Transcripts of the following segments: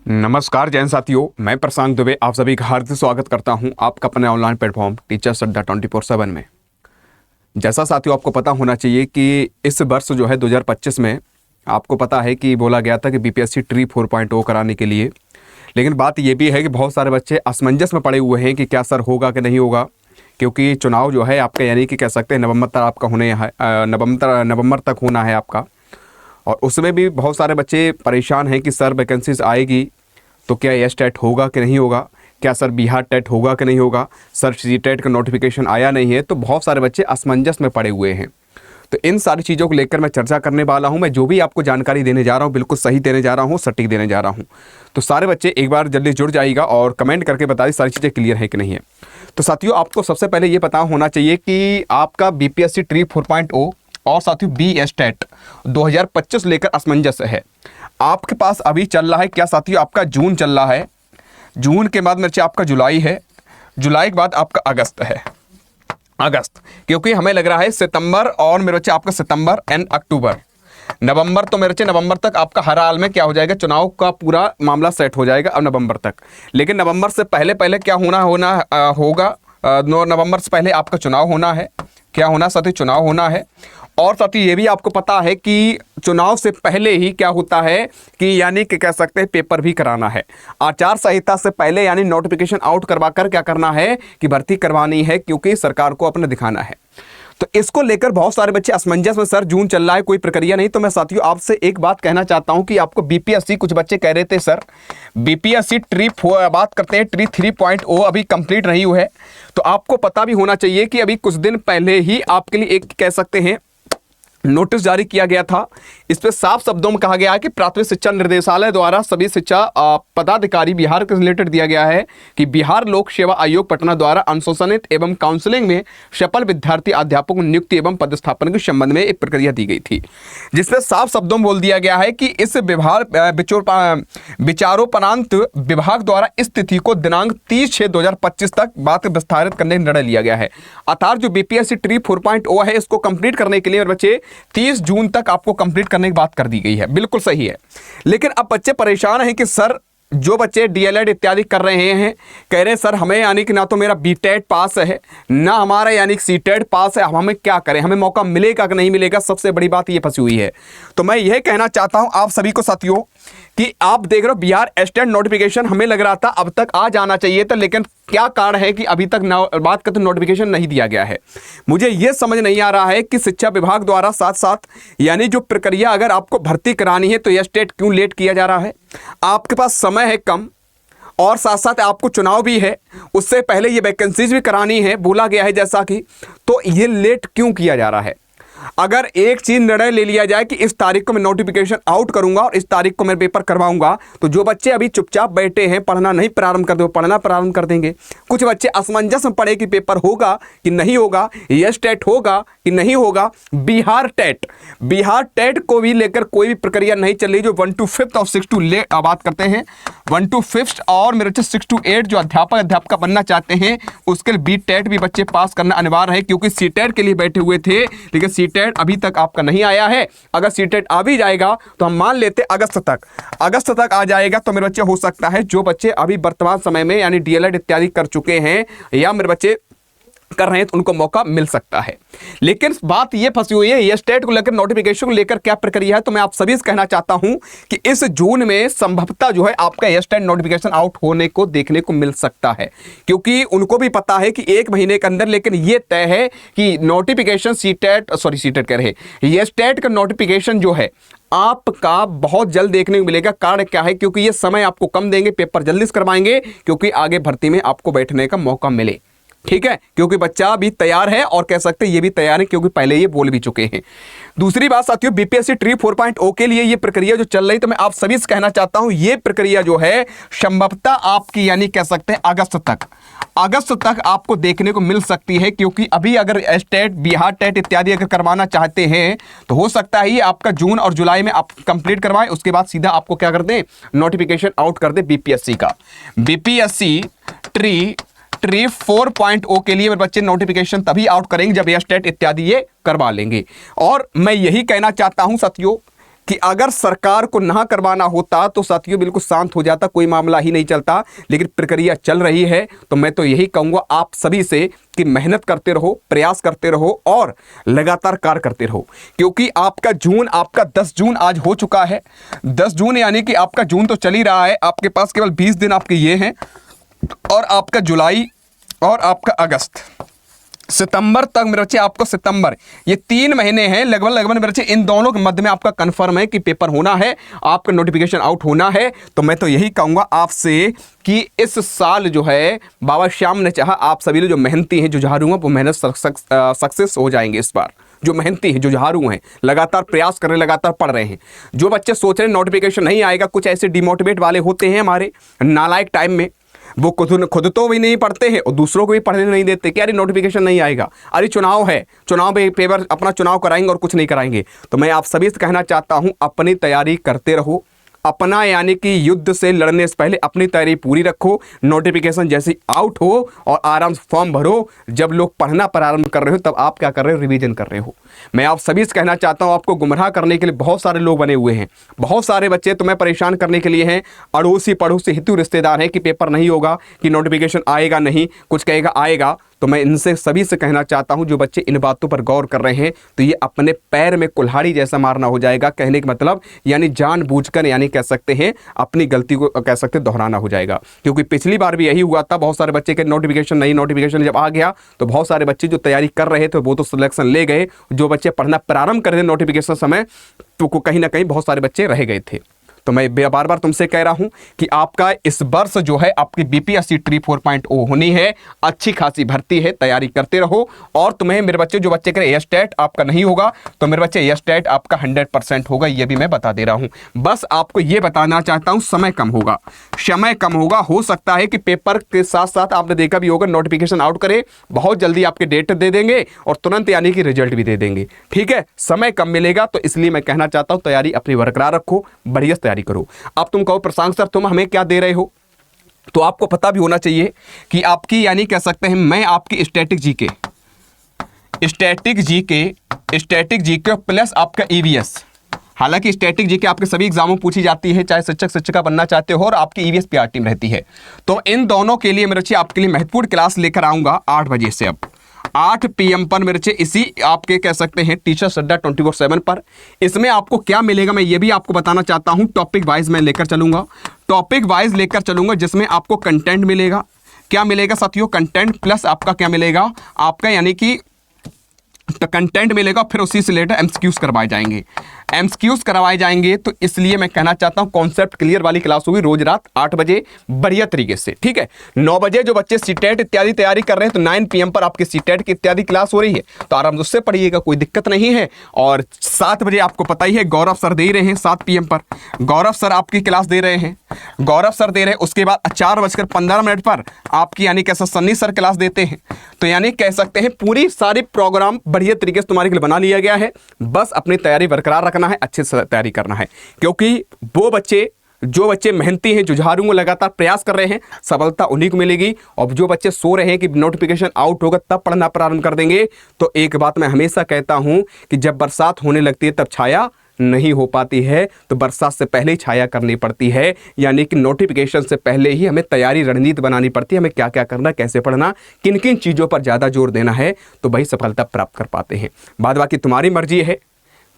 नमस्कार जैन साथियों, मैं प्रशांत दुबे आप सभी का हार्दिक स्वागत करता हूं आपका अपने ऑनलाइन प्लेटफॉर्म टीचर्स अड्डा 24/7 में। जैसा साथियों आपको पता होना चाहिए कि इस वर्ष जो है 2025 में आपको पता है कि बोला गया था कि बीपीएससी ट्री 4.0 कराने के लिए, लेकिन बात ये भी है कि बहुत सारे बच्चे असमंजस में पड़े हुए हैं कि क्या सर होगा कि नहीं होगा, क्योंकि चुनाव जो है आपका यानी कि कह सकते हैं नवंबर तक आपका होने है, नवंबर तक होना है आपका। और उसमें भी बहुत सारे बच्चे परेशान हैं कि सर वैकेंसीज आएगी तो क्या एस टेट होगा कि नहीं होगा, क्या सर बिहार टेट होगा कि नहीं होगा, सर सी टेट का नोटिफिकेशन आया नहीं है। तो बहुत सारे बच्चे असमंजस में पड़े हुए हैं। तो इन सारी चीज़ों को लेकर मैं चर्चा करने वाला हूं। मैं जो भी आपको जानकारी देने जा रहा हूं बिल्कुल सही देने जा रहा हूं, सटीक देने जा रहा हूं। तो सारे बच्चे एक बार जल्दी जुड़ जाइएगा और कमेंट करके बताइए सारी चीज़ें क्लियर है कि नहीं है। तो साथियों आपको सबसे पहले ये पता होना चाहिए कि आपका बीपीएससी ट्री 4.0 और साथियों BS टेट 2025 लेकर असमंजस है। आपके पास अभी चल रहा है क्या साथियों, आपका जून चल रहा है, जून के बाद मेरे आपका जुलाई है, जुलाई के बाद आपका अगस्त है, अगस्त, क्योंकि हमें लग रहा है सितंबर और मेरे बच्चे आपका सितंबर एंड अक्टूबर, नवंबर, तो मेरे बच्चे नवंबर तक आपका हर हाल में क्या हो जाएगा, चुनाव का पूरा मामला सेट हो जाएगा अब नवंबर तक। लेकिन नवंबर से पहले क्या होगा, नवंबर से पहले आपका चुनाव होना है। क्या होना साथी, चुनाव होना है। और साथी ये भी आपको पता है कि चुनाव से पहले ही क्या होता है कि यानी कि कह सकते हैं पेपर भी कराना है। आचार संहिता से पहले यानी नोटिफिकेशन आउट करवा कर क्या करना है कि भर्ती करवानी है, क्योंकि सरकार को अपने दिखाना है। तो इसको लेकर बहुत सारे बच्चे असमंजस में, सर जून चल रहा है कोई प्रक्रिया नहीं। तो मैं साथियों आपसे एक बात कहना चाहता हूं कि आपको बीपीएससी, कुछ बच्चे कह रहे थे सर बीपीएससी बात करते हैं ट्री 3.0 अभी कंप्लीट नहीं हुआ है। तो आपको पता भी होना चाहिए कि अभी कुछ दिन पहले ही आपके लिए एक कह सकते हैं नोटिस जारी किया गया था। इस पर साफ शब्दों में कहा गया है कि प्राथमिक शिक्षा निर्देशालय द्वारा सभी शिक्षा पदाधिकारी बिहार के रिलेटेड दिया गया है कि बिहार लोक सेवा आयोग पटना द्वारा अनुशंसित एवं काउंसलिंग में सफल विद्यार्थी अध्यापकों की नियुक्ति एवं पदस्थापन के संबंध में एक प्रक्रिया दी गई थी, जिसमें साफ शब्दों में बोल दिया गया है कि इस विचारोपरांत विभाग द्वारा इस तिथि को दिनांक 30/6/2025 तक बात विस्तारित करने का निर्णय लिया गया है। अर्थात जो बीपीएससी ट्री 4.0 है इसको कंप्लीट करने के लिए बच्चे 30 जून तक आपको कंप्लीट करने की बात कर दी गई है। बिल्कुल सही है। लेकिन अब बच्चे परेशान हैं कि सर जो बच्चे डीएलएड इत्यादि कर रहे हैं कह रहे हैं सर हमें यानी कि ना तो मेरा बीटेट पास है ना हमारा यानी कि सीटेट पास है, हमें क्या करें, हमें मौका मिलेगा कि नहीं मिलेगा, सबसे बड़ी बात ये फंसी हुई है। तो मैं यह कहना चाहता हूं आप सभी को साथियों कि आप देख रहे हो बिहार स्टेट नोटिफिकेशन हमें लग रहा था अब तक आ जाना चाहिए था, लेकिन क्या कारण है कि अभी तक बात करते नोटिफिकेशन नहीं दिया गया है। मुझे यह समझ नहीं आ रहा है कि शिक्षा विभाग द्वारा साथ साथ यानी जो प्रक्रिया अगर आपको भर्ती करानी है तो यह स्टेट क्यों लेट किया जा रहा है। आपके पास समय है कम और साथ साथ आपको चुनाव भी है, उससे पहले ये वैकेंसीज भी करानी है बोला गया है जैसा कि, तो ये लेट क्यों किया जा रहा है। अगर एक चीज निर्णय ले लिया जाए कि इस तारीख को मैं नोटिफिकेशन आउट करूंगा और इस तारीख को मैं पेपर करवाऊंगा, तो जो बच्चे अभी चुपचाप बैठे हैं पढ़ना नहीं प्रारंभ कर दे, पढ़ना प्रारंभ कर देंगे। कुछ बच्चे असमंजस में पड़े कि पेपर होगा कि नहीं होगा, यस टेट होगा कि नहीं होगा। बिहार टेट को भी लेकर कोई भी प्रक्रिया नहीं चल रही। जो 1 to 5th और 6 to बात करते हैं 1 to 5th और मेरे 6 to 8 जो अध्यापक बनना चाहते हैं उसके लिए बी टेट भी बच्चे पास करना अनिवार्य है, क्योंकि सी टेट के लिए बैठे हुए थे लेकिन सी टेट अभी तक आपका नहीं आया है। अगर सी टेट आ भी जाएगा तो हम मान लेते अगस्त तक आ जाएगा, तो मेरे बच्चे हो सकता है जो बच्चे अभी वर्तमान समय में यानी डीएलएड इत्यादि कर चुके हैं या मेरे बच्चे कर रहे हैं तो उनको मौका मिल सकता है। लेकिन बात ये फंसी हुई है ये स्टेट को लेकर, नोटिफिकेशन को लेकर क्या प्रक्रिया है। तो मैं आप सभी से कहना चाहता हूं कि इस जून में संभवतः जो है आपका ये स्टेट नोटिफिकेशन आउट होने को देखने को मिल सकता है, क्योंकि उनको भी पता है कि 1 महीने के अंदर, लेकिन ये तय है कि नोटिफिकेशन सीटेट कह रहे ये स्टेट का नोटिफिकेशन जो है आपका बहुत जल्द देखने को मिलेगा। कारण क्या है, क्योंकि ये समय आपको कम देंगे, पेपर जल्दी से करवाएंगे क्योंकि आगे भर्ती में आपको बैठने का मौका मिले। ठीक है, क्योंकि बच्चा भी तैयार है और कह सकते हैं ये भी तैयार है क्योंकि पहले ये बोल भी चुके हैं। दूसरी बात साथियों बीपीएससी ट्री 4.0 के लिए ये प्रक्रिया जो चल रही, तो मैं आप सभी से कहना चाहता हूं ये प्रक्रिया जो है संभवतः आपकी यानी कह सकते हैं अगस्त तक आपको देखने को मिल सकती है, क्योंकि अभी अगर स्टेट बिहार टेट इत्यादि अगर करवाना चाहते हैं तो हो सकता है ये आपका जून और जुलाई में आप कंप्लीट करवाएं, उसके बाद सीधा आपको क्या कर दें नोटिफिकेशन आउट कर दे बीपीएससी का। बीपीएससी ट्री 4.0 के लिए मेरे बच्चे नोटिफिकेशन तभी आउट करेंगे जब ये स्टेट इत्यादि ये करवा लेंगे। और मैं यही कहना चाहता हूं साथियों कि अगर सरकार को ना करवाना होता तो साथियों बिल्कुल शांत हो जाता, कोई मामला ही नहीं चलता, लेकिन प्रक्रिया चल रही है। तो मैं तो यही कहूँगा आप सभी से कि मेहनत करते रहो, प्रयास करते रहो और लगातार कार्य करते रहो, क्योंकि आपका 10 जून आज हो चुका है। 10 जून यानी कि आपका जून तो चल ही रहा है, आपके पास केवल 20 दिन आपके ये हैं, और आपका जुलाई और आपका अगस्त, सितंबर तक मेरे बच्चे, आपको सितंबर, ये 3 महीने हैं लगभग मेरे बच्चे, इन दोनों के मध्य में आपका कंफर्म है कि पेपर होना है, आपका नोटिफिकेशन आउट होना है। तो मैं तो यही कहूँगा आपसे कि इस साल जो है बाबा श्याम ने चाहा आप सभी लोग जो मेहनती हैं, जुझारू हैं, वो मेहनत सक्सेस हो जाएंगे इस बार। जो मेहनती हैं, जुझारू हैं, लगातार प्रयास कर रहे हैं, लगातार पढ़ रहे हैं। जो बच्चे सोच रहे हैं नोटिफिकेशन नहीं आएगा, कुछ ऐसे डिमोटिवेट वाले होते हैं हमारे नालायक टाइम में, वो खुद तो भी नहीं पढ़ते हैं और दूसरों को भी पढ़ने नहीं देते कि अरे नोटिफिकेशन नहीं आएगा, अरे चुनाव है, चुनाव में पेपर अपना चुनाव कराएंगे और कुछ नहीं कराएंगे। तो मैं आप सभी से कहना चाहता हूं अपनी तैयारी करते रहो, अपना यानी कि युद्ध से लड़ने से पहले अपनी तैयारी पूरी रखो। नोटिफिकेशन जैसे आउट हो और आराम से फॉर्म भरो। जब लोग पढ़ना प्रारंभ कर रहे हो तब आप क्या कर रहे हो, रिवीजन कर रहे हो। मैं आप सभी से कहना चाहता हूं आपको गुमराह करने के लिए बहुत सारे लोग बने हुए हैं, बहुत सारे बच्चे तुम्हें परेशान करने के लिए हैं, अड़ोसी पड़ोसी हितू रिश्तेदार हैं कि पेपर नहीं होगा, कि नोटिफिकेशन आएगा नहीं, कुछ कहेगा आएगा। तो मैं इनसे सभी से कहना चाहता हूं जो बच्चे इन बातों पर गौर कर रहे हैं तो ये अपने पैर में कुल्हाड़ी जैसा मारना हो जाएगा। कहने का मतलब यानी जानबूझकर, यानी कह सकते हैं अपनी गलती को कह सकते दोहराना हो जाएगा। क्योंकि पिछली बार भी यही हुआ था, बहुत सारे बच्चे के नोटिफिकेशन नहीं, नोटिफिकेशन जब आ गया तो बहुत सारे बच्चे जो तैयारी कर रहे थे वो तो सिलेक्शन ले गए, जो बच्चे पढ़ना प्रारंभ कर रहे थे नोटिफिकेशन समय तो कहीं ना कहीं बहुत सारे बच्चे रह गए थे। तो मैं बार बार तुमसे कह रहा हूं कि आपका इस वर्ष जो है आपकी बीपीएससी ट्री 4.0 होनी है, अच्छी खासी भर्ती है, तैयारी करते रहो। और तुम्हें मेरे बच्चे, जो बच्चे करें एस्टेट आपका नहीं होगा तो मेरे बच्चे एस्टेट आपका 100% होगा, ये भी मैं बता दे रहा हूं। बस आपको ये बताना चाहता हूं समय कम होगा, समय कम होगा। हो सकता है कि पेपर के साथ साथ आपने देखा भी होगा नोटिफिकेशन आउट करे, बहुत जल्दी आपके डेट दे देंगे और तुरंत यानी कि रिजल्ट भी दे देंगे। ठीक है, समय कम मिलेगा, तो इसलिए मैं कहना चाहता हूं तैयारी अपनी बरकरार रखो, बढ़िया तैयारी करो। अब तुम कहो प्रशांत सर तुम हमें क्या दे रहे हो, तो आपको पता भी होना चाहिए कि आपकी यानी कह सकते हैं मैं आपकी स्टैटिक जीके प्लस आपका ईवीएस, हालांकि स्टैटिक जीके आपके सभी एग्जामों में पूछी जाती है, चाहे शिक्षक शिक्षिका बनना चाहते हो और आपकी ईवीएस पीआरटी में रहती है। तो इन दोनों के लिए मेरे बच्चे आपके लिए महत्वपूर्ण क्लास लेकर आऊंगा 8 बजे से, अब 8 PM पर मेरे बच्चे, इसी आपके कह सकते हैं टीचर्स अड्डा 24/7 पर। इसमें आपको क्या मिलेगा मैं ये भी आपको बताना चाहता हूं, टॉपिक वाइज मैं लेकर चलूंगा, टॉपिक वाइज लेकर चलूंगा, जिसमें आपको कंटेंट मिलेगा। क्या मिलेगा साथियों, कंटेंट प्लस आपका क्या मिलेगा, आपका यानी कि तो कंटेंट मिलेगा, फिर उसी से रिलेटेड एमसीक्यूज करवाए जाएंगे, एमसीक्यूज करवाए जाएंगे। तो इसलिए मैं कहना चाहता हूं कॉन्सेप्ट क्लियर वाली क्लास होगी रोज रात 8 बजे बढ़िया तरीके से। ठीक है, 9 बजे जो बच्चे सीटेट इत्यादि तैयारी कर रहे हैं तो 9 PM पर आपकी सीटेट की इत्यादि क्लास हो रही है, तो आराम से उससे पढ़िएगा, कोई दिक्कत नहीं है। और 7 बजे आपको पता ही है गौरव सर दे रहे हैं, 7 PM पर गौरव सर आपकी क्लास दे रहे हैं, गौरव सर दे रहे हैं। उसके बाद 4:15 पर आपकी यानी कैसा सन्नी सर क्लास देते हैं। तो यानी कह सकते हैं पूरी सारी प्रोग्राम बढ़िया तरीके से तुम्हारे के लिए बना लिया गया है। बस अपनी तैयारी बरकरार रखना है, अच्छे से तैयारी करना है, क्योंकि वो बच्चे जो बच्चे मेहनती हैं, जुझारू हैं, लगातार प्रयास कर रहे हैं, सफलता उन्हीं को मिलेगी। और जो बच्चे सो रहे हैं कि नोटिफिकेशन आउट होगा तब पढ़ना प्रारंभ कर देंगे, तो एक बात मैं हमेशा कहता हूं कि जब बरसात होने लगती है तब छाया नहीं हो पाती है, तो बरसात से पहले ही छाया करनी पड़ती है। यानी कि नोटिफिकेशन से पहले ही हमें तैयारी रणनीति बनानी पड़ती है, हमें क्या क्या करना, कैसे पढ़ना, किन किन चीज़ों पर ज़्यादा जोर देना है, तो वही सफलता प्राप्त कर पाते हैं। बाद बाकी तुम्हारी मर्जी है,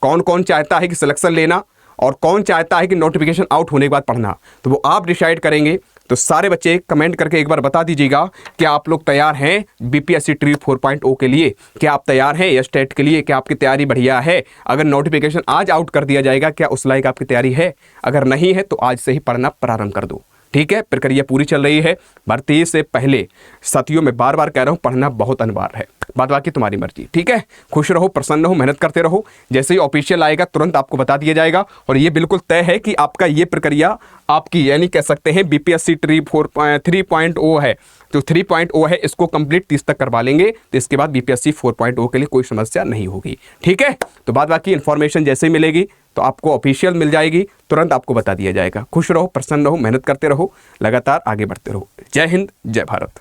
कौन कौन चाहता है कि सिलेक्शन लेना और कौन चाहता है कि नोटिफिकेशन आउट होने के बाद पढ़ना, तो वो आप डिसाइड करेंगे। तो सारे बच्चे कमेंट करके एक बार बता दीजिएगा कि आप लोग तैयार हैं बीपीएससी ट्री 4.0 के लिए, क्या आप तैयार हैं एस्टेट के लिए, क्या आपकी तैयारी बढ़िया है। अगर नोटिफिकेशन आज आउट कर दिया जाएगा, क्या उस लायक आपकी तैयारी है, अगर नहीं है तो आज से ही पढ़ना प्रारंभ कर दो। ठीक है, प्रक्रिया पूरी चल रही है, भर्ती से पहले साथियों मैं बार बार कह रहा हूँ पढ़ना बहुत अनिवार्य है। बाद बाकी तुम्हारी मर्जी। ठीक है, खुश रहो, प्रसन्न रहो, मेहनत करते रहो, जैसे ही ऑफिशियल आएगा तुरंत आपको बता दिया जाएगा। और ये बिल्कुल तय है कि आपका ये प्रक्रिया आपकी यानी कह सकते हैं बीपीएससी ट्री 3.0 है, जो 3.0 है इसको कंप्लीट 30 तक करवा लेंगे, तो इसके बाद बीपीएससी 4.0 के लिए कोई समस्या नहीं होगी। ठीक है, तो बाद बाकी इन्फॉर्मेशन जैसे ही मिलेगी तो आपको ऑफिशियल मिल जाएगी, तुरंत आपको बता दिया जाएगा। खुश रहो, प्रसन्न रहो, मेहनत करते रहो, लगातार आगे बढ़ते रहो। जय हिंद, जय भारत।